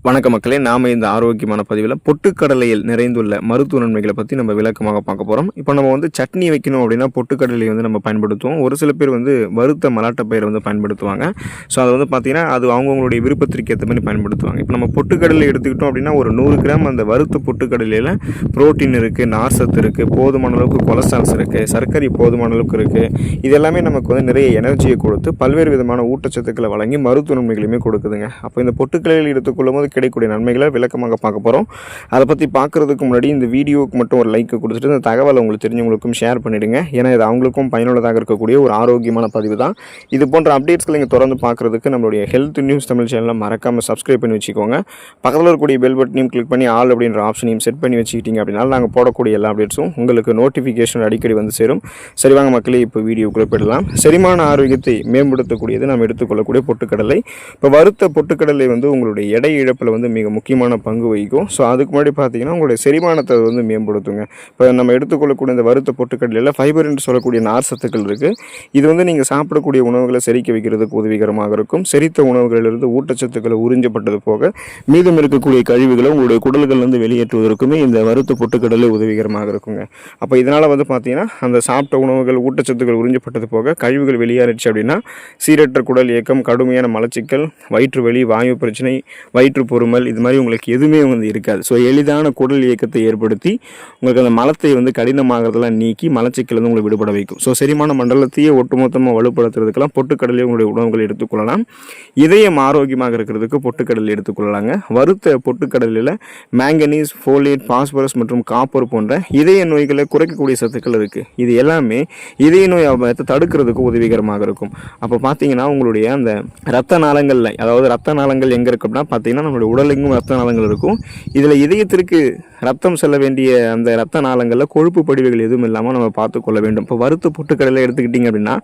வணக்க மக்களே, நாம இந்த ஆரோக்கியமான பதிவில் பொட்டுக்கடலையில் நிறைந்துள்ள மருத்துவ நன்மைகளை பற்றி நம்ம விளக்கமாக பார்க்க போகிறோம். இப்போ நம்ம சட்னி வைக்கணும் அப்படின்னா பொட்டுக்கடலை நம்ம பயன்படுத்துவோம். ஒரு சில பேர் வறுத்த மலாட்டை பயிரை பயன்படுத்துவாங்க. ஸோ அதை பார்த்தீங்கன்னா அது அவங்கவுங்களுடைய விருப்பத்திற்கு ஏற்ற மாதிரி பயன்படுத்துவாங்க. இப்போ நம்ம பொட்டுக்கடலை எடுத்துக்கிட்டோம் அப்படின்னா ஒரு 100 கிராம் அந்த வறுத்த பொட்டுக்கடலையில் புரோட்டீன் இருக்குது, நார்சத்து இருக்குது, போதுமான அளவுக்கு கொலஸ்ட்ரால்ஸ் இருக்குது, சர்க்கரை போதுமான அளவுக்கு இருக்குது. இது எல்லாமே நமக்கு நிறைய எனர்ஜியை கொடுத்து பல்வேறு விதமான ஊட்டச்சத்துக்களை வழங்கி மருத்துவ நன்மைகளையுமே கொடுக்குதுங்க. அப்போ இந்த பொட்டுக்கடலையில் எடுத்துக்கொள்ளும் போது கிடைக்கக்கூடிய நன்மைகளை விளக்கமாக பார்க்க போகிறோம். அதை பற்றி பார்க்குறதுக்கு முன்னாடி இந்த வீடியோவுக்கு மட்டும் ஒரு லைக் கொடுத்துட்டு இந்த தகவலை உங்களுக்கு தெரிஞ்சவங்களுக்கும் ஷேர் பண்ணிவிடுங்க. ஏன்னா இது அவங்களுக்கும் பயனுள்ளதாக இருக்கக்கூடிய ஒரு ஆரோக்கியமான பதிவு தான். இது போன்ற அப்டேட்ஸ்களை நீங்கள் தொடர்ந்து பார்க்குறதுக்கு நம்மளுடைய ஹெல்த் நியூஸ் தமிழ் சேனலை மறக்காமல் சப்ஸ்கிரைப் பண்ணி வச்சுக்கோங்க. பக்கத்தில் இருக்கக்கூடிய பெல் பட்டனையும் கிளிக் பண்ணி ஆல் அப்படின்ற ஆப்ஷனையும் செட் பண்ணி வச்சுக்கிட்டீங்க அப்படின்னா நாங்கள் போடக்கூடிய எல்லா அப்டேட்ஸும் உங்களுக்கு நோட்டிஃபிகேஷன் அடிக்கடி சேரும். சரி வாங்க மக்களே, இப்போ வீடியோக்குள்ளே போயிடலாம். செரிமான ஆரோக்கியத்தை மேம்படுத்தக்கூடியது நாம் எடுத்துக்கொள்ளக்கூடிய பொட்டுக்கடலை. இப்போ வறுத்த பொட்டுக்கடலை உங்களுடைய எடை இழப்பில் மிக முக்கியமான பங்கு வகிக்கும். ஸோ அதுக்கு முன்னாடி பார்த்தீங்கன்னா உங்களுடைய செரிமானத்தை மேம்படுத்துங்க. இப்போ நம்ம எடுத்துக்கொள்ளக்கூடிய இந்த வறுத்த பொட்டுக்கடலையில் ஃபைபர் என்று சொல்லக்கூடிய நார் சத்துக்கள் இருக்குது. இது நீங்கள் சாப்பிடக்கூடிய உணவுகளை செரிக்க வைக்கிறதுக்கு உதவிகரமாக இருக்கும். செரித்த உணவுகளிலிருந்து ஊட்டச்சத்துக்களை உறிஞ்சப்பட்டது போக மீதம் இருக்கக்கூடிய கழிவுகளை உங்களுடைய குடல்கள் வெளியேற்றுவதற்குமே இந்த வறுத்த பொட்டுக்கடலை உதவிகரமாக இருக்குங்க. அப்போ இதனால் பார்த்தீங்கன்னா அந்த சாப்பிட்ட உணவுகள் ஊட்டச்சத்துக்கள் உறிஞ்சப்பட்டது போக கழிவுகள் வெளியேறிச்சு அப்படின்னா சீரற்ற குடல் இயக்கம், கடுமையான மலச்சிக்கல், வயிற்று வலி, வாயு பிரச்சனை, வயிற்று பொறுமல், இது மாதிரி உங்களுக்கு எதுவுமே இருக்காது. ஸோ எளிதான குடல் இயக்கத்தை ஏற்படுத்தி உங்களுக்கு அந்த மலத்தை கடினமாகறதெல்லாம் நீக்கி மலச்சிக்கல் உங்களை விடுபட வைக்கும். ஸோ செரிமான மண்டலத்தையே ஒட்டுமொத்தமாக வலுப்படுத்துறதுக்கெல்லாம் பொட்டுக்கடலை உங்களுடைய உணவுகள் எடுத்துக்கொள்ளலாம். இதயம் ஆரோக்கியமாக இருக்கிறதுக்கு பொட்டுக்கடலை எடுத்துக்கொள்ளலாங்க. வறுத்த பொட்டுக்கடலில் மேங்கனீஸ், ஃபோலேட், பாஸ்பரஸ் மற்றும் காப்பர் போன்ற இதய நோய்களை குறைக்கக்கூடிய சத்துக்கள் இருக்குது. இது எல்லாமே இதய நோய் ஆபத்தை தடுக்கிறதுக்கு உதவிகரமாக இருக்கும். அப்போ பார்த்தீங்கன்னா உங்களுடைய அந்த ரத்த நாளங்களில், அதாவது ரத்த நாளங்கள் எங்கே இருக்கு அப்படின்னா பார்த்தீங்கன்னா நம்மளுடைய உடலெங்கும் ரத்த நாளங்கள் இருக்கும். இதில் இதயத்திற்கு ரத்தம் செல்ல வேண்டிய அந்த ரத்த நாளங்களில் கொழுப்பு படிவுகள் எதுவும் இல்லாமல் நம்ம பார்த்து கொள்ள வேண்டும். இப்போ வறுத்த பொட்டுக்கடலை எடுத்துக்கிட்டிங்க அப்படின்னா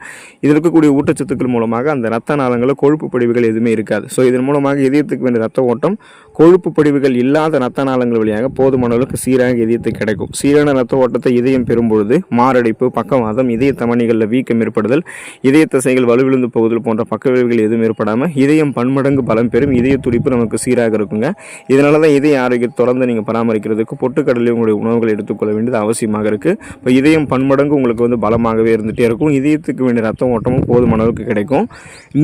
இதில் இருக்கக்கூடிய ஊட்டச்சத்துக்கள் மூலமாக அந்த ரத்த நாளங்களில் கொழுப்பு படிவுகள் எதுவுமே இருக்காது. ஸோ இதன் மூலமாக இதயத்துக்கு வேண்டிய ரத்த ஓட்டம் கொழுப்பு படிவுகள் இல்லாத ரத்த நாளங்கள் வழியாக போதுமான அளவுக்கு சீராக இதயத்துக்கு கிடைக்கும். சீரான ரத்த ஓட்டத்தை இதயம் பெறும்பொழுது மாரடைப்பு, பக்கவாதம், இதய தமனிகளில் வீக்கம் ஏற்படுதல், இதய தசைகள் வலுவிழுந்து போகுதல் போன்ற பக்க விளைவுகள் எதுவும் ஏற்படாமல் இதயம் பன்மடங்கு பலம் பெறும். இதய துடிப்பு நமக்கு சீராக இருக்குங்க. இதனால தான் இதய ஆரோக்கியத்தை தொடர்ந்து நீங்கள் பராமரிக்கிறதுக்கு பொட்டுக்கடலை உங்களுடைய உணவுகளை எடுத்துக்கொள்ள வேண்டியது அவசியமாக இருக்குது. இப்போ இதயம் பன்மடங்கு உங்களுக்கு பலமாகவே இருந்துகிட்டே இருக்கும். இதயத்துக்கு வேண்டிய ரத்த ஓட்டமும் போதுமான அளவுக்கு கிடைக்கும்.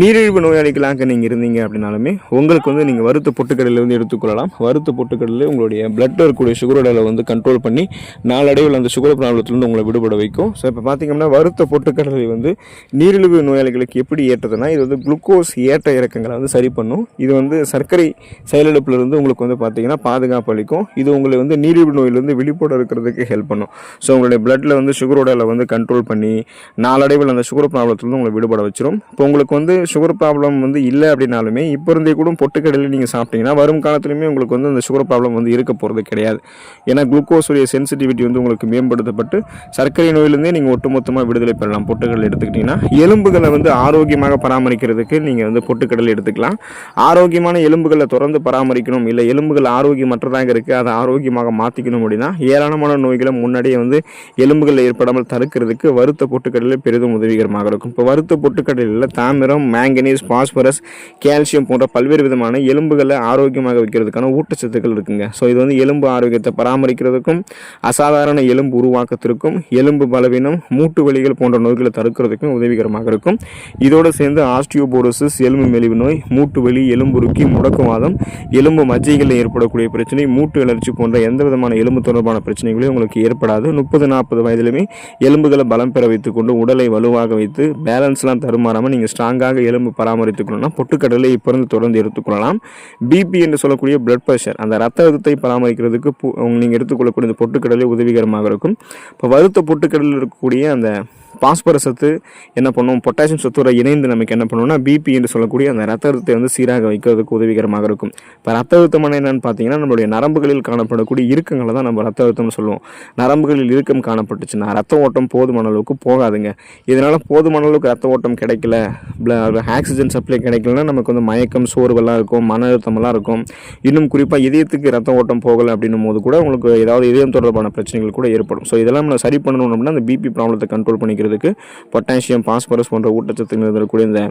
நீரிழிவு நோயாளிகளாக நீங்கள் இருந்தீங்க அப்படின்னாலுமே உங்களுக்கு நீங்கள் வறுத்த பொட்டுக்கடலை எடுத்துக்கொள்ளலாம். வறுத்த பொட்டுக்கடலை உங்களுடைய பிளட்டில் இருக்கக்கூடிய சுகர் லெவலை கண்ட்ரோல் பண்ணி நாளடைவில் அந்த சுகர் ப்ராப்ளத்திலிருந்து உங்களை விடுபட வைக்கும். ஸோ இப்போ பார்த்தீங்கன்னா வறுத்த பொட்டுக்கடலை நீரிழிவு நோயாளிகளுக்கு எப்படி ஏற்றதுன்னா இது குளுக்கோஸ் ஏற்ற இறக்கங்களை சரி பண்ணும். இது சர்க்கரை செயலிழப்பிலிருந்து உங்களுக்கு பார்த்தீங்கன்னா பாதுகாப்பு அளிக்கும். இது உங்களை நீரிழிவு நோயிலிருந்து விழிப்போட இருக்கிறதுக்கு ஹெல்ப் பண்ணும். ஸோ உங்களுடைய பிளட்டில் சுகரோட கண்ட்ரோல் பண்ணி நாளடைவில் அந்த சுகர் ப்ராப்ளத்திலிருந்து உங்களை விடுபட வச்சிடும். இப்போ உங்களுக்கு சுகர் ப்ராப்ளம் இல்லை அப்படின்னாலுமே இப்போ இருந்தே கூட பொட்டுக்கடலை நீங்கள் சாப்பிட்டீங்கன்னா வரும் காலத்துலையுமே உங்களுக்கு அந்த சுகர் ப்ராப்ளம் இருக்க போகிறது கிடையாது. ஏன்னா குளுக்கோஸுடைய சென்சிட்டிவிட்டி உங்களுக்கு மேம்படுத்தப்பட்டு சர்க்கரை நோயிலிருந்தே நீங்கள் ஒட்டுமொத்தமாக விடுதலை பெறலாம். பொட்டுக்கடலை எடுத்துக்கிட்டிங்கன்னா எலும்புகளை ஆரோக்கியமாக பராமரிக்கிறதுக்கு நீங்கள் பொட்டுக்கடலை எடுத்துக்கலாம். ஆரோக்கியமான எலும்புகளை தொடர்ந்து பராமரிக்கணும், இல்லை எலும்புகள் ஆரோக்கியமற்றதாக இருக்குது அதை ஆரோக்கியமாக மாற்றிக்கணும் அப்படின்னா ஏராளமான நோய்களை முன்னாடியே எலும்புகளில் ஏற்படாமல் தடுக்கிறதுக்கு வறுத்த பொட்டுக்கடலை பெரிதும் உதவிகரமாக இருக்கும். இப்போ வறுத்த பொட்டுக்கடலையில் தாமிரம், மேங்கனீஸ், பாஸ்பரஸ், கால்சியம் போன்ற பல்வேறு விதமான எலும்புகளை ஆரோக்கியமாக வைக்கிறதுக்கான ஊட்டச்சத்துக்கள் இருக்குங்க. ஸோ இது எலும்பு ஆரோக்கியத்தை பராமரிக்கிறதுக்கும் அசாதாரண எலும்பு உருவாக்கத்திற்கும் எலும்பு பலவீனம், மூட்டு வலிகள் போன்ற நோய்களை தடுக்கிறதுக்கும் உதவிகரமாக இருக்கும். இதோடு சேர்ந்து ஆஸ்டியோபோரோசிஸ், எலும்பு மெலிவு நோய், மூட்டு வலி, எலும்புருக்கி, முடக்குவாதம், எலும்பு மஜ்ஜைகளில் ஏற்படக்கூடிய பிரச்சனை, மூட்டு வளர்ச்சி போன்ற எந்த விதமான எலும்பு தொடர்பான பிரச்சனைகளும் உங்களுக்கு ஏற்படாது. 30-40 வயதிலுமே எலும்புகளை பலம் பெற வைத்துக்கொண்டு உடலை வலுவாக வைத்து பேலன்ஸ்லாம் தருமாறாமல் நீங்கள் ஸ்ட்ராங்காக எலும்பு பராமரித்துக்கணும்னா பொட்டுக்கடலை இப்போ இருந்து தொடர்ந்து எடுத்துக்கொள்ளலாம். பிபி என்று சொல்லக்கூடிய பிளட் ப்ரெஷர், அந்த ரத்த அழுத்தத்தை பராமரிக்கிறதுக்கு நீங்கள் எடுத்துக்கொள்ளக்கூடிய இந்த பொட்டுக்கடலை உதவிகரமாக இருக்கும். இப்போ வறுத்த பொட்டுக்கடலில் இருக்கக்கூடிய அந்த பாஸ்பரஸ் சத்து என்ன பண்ணும், பொட்டாசியம் சத்தோட இணைந்து நமக்கு என்ன பண்ணுவோம்னா பிபி என்று சொல்லக்கூடிய அந்த ரத்த அழுத்தத்தை சீராக வைக்கிறதுக்கு உதவிகரமாக இருக்கும். இப்போ ரத்த அழுத்தமான என்னன்னு பார்த்தீங்கன்னா நம்மளுடைய நரம்புகளில் காணப்படக்கூடிய இறுக்கங்களை தான் நம்ம ரத்த அழுத்தம்னு சொல்லுவோம். நரம்புகளில் இறுக்கம் காணப்பட்டுச்சுன்னா ரத்த ஓட்டம் போதுமான அளவுக்கு போகாதுங்க. இதனால் போதுமான அளவுக்கு ரத்த ஓட்டம் கிடைக்கல, ஆக்சிஜன் சப்ளை கிடைக்கலன்னா நமக்கு மயக்கம், சோர்வெல்லாம் இருக்கும், மன அழுத்தமெல்லாம் இருக்கும். இன்னும் குறிப்பாக இதயத்துக்கு ரத்த ஓட்டம் போகலை அப்படின்னும் போது கூட உங்களுக்கு ஏதாவது இதயம் தொடர்பான பிரச்சனைகள் கூட ஏற்படும். ஸோ இதெல்லாம் நம்ம சரி பண்ணணும் அப்படின்னா அந்த பிபி ப்ராப்ளத்தை கண்ட்ரோல் பண்ணிக்கிறது அதிகரிக்கிறதுக்கு பொட்டாசியம், பாஸ்பரஸ் போன்ற ஊட்டச்சத்துக்கள் இருக்கக்கூடிய இந்த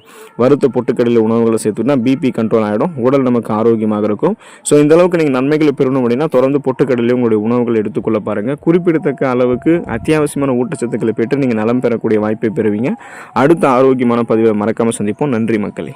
வறுத்த பொட்டுக்கடலை உணவுகளை சேர்த்துனா பிபி கண்ட்ரோல் ஆகிடும், உடல் நமக்கு ஆரோக்கியமாக இருக்கும். ஸோ இந்த அளவுக்கு நீங்கள் நன்மைகளை பெறணும் அப்படின்னா தொடர்ந்து பொட்டுக்கடலையும் உங்களுடைய உணவுகளை எடுத்துக்கொள்ள பாருங்கள். குறிப்பிடத்தக்க அளவுக்கு அத்தியாவசியமான ஊட்டச்சத்துக்களை பெற்று நீங்கள் நலம் பெறக்கூடிய வாய்ப்பை பெறுவீங்க. அடுத்த ஆரோக்கியமான பதிவை மறக்காமல் சந்திப்போம். நன்றி மக்களே.